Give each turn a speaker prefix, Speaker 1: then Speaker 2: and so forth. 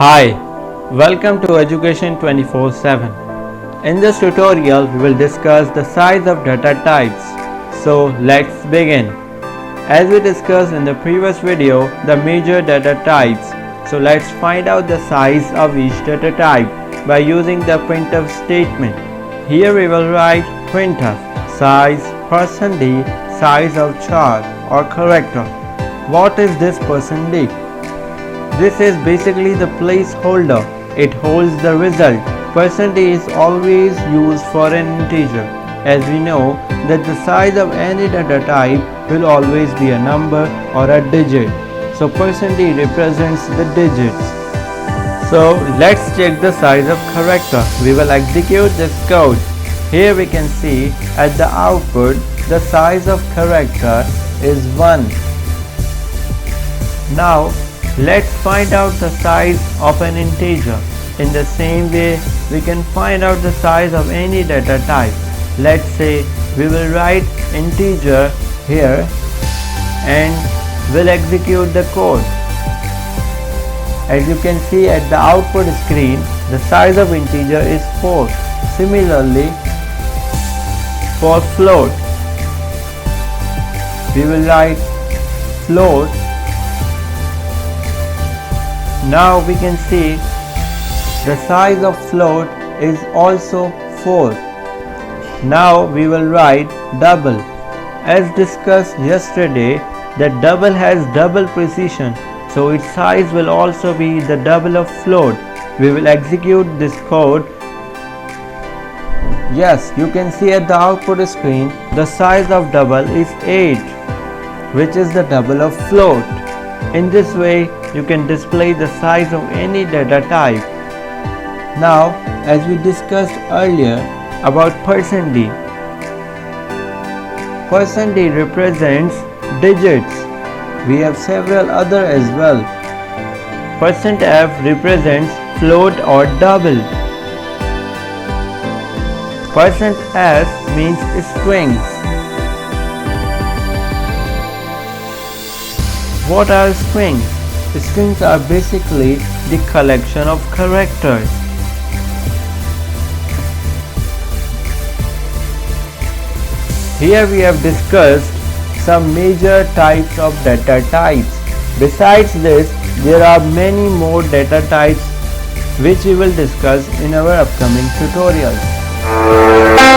Speaker 1: Hi, welcome to Education 24/7. In this tutorial, we will discuss the size of data types. So let's begin. As we discussed in the previous video, the major data types. So let's find out the size of each data type by using the printf statement. Here we will write printf size %d size of char or character. What is this %d? This is basically the placeholder. It holds the result. % is always used for an integer, as we know that the size of any data type will always be a number or a digit. So %d represents the digits. So let's check the size of character. We will execute this code. Here we can see at the output the size of character is 1. Now let's find out the size of an integer. In the same way, we can find out the size of any data type. Let's say we will write integer here and we'll execute the code. As you can see at the output screen, the size of integer is 4. Similarly, for float, we will write float. Now we can see the size of float is also 4. Now we will write double. As discussed yesterday, that double has double precision, so its size will also be the double of float. We will execute this code. Yes, you can see at the output screen the size of double is 8, which is the double of float. In this way, you can display the size of any data type. Now, as we discussed earlier about %d, %d represents digits. We have several other as well. %f represents float or double. %s means strings. What are strings? Strings are basically the collection of characters. Here we have discussed some major types of data types. Besides this, there are many more data types which we will discuss in our upcoming tutorials.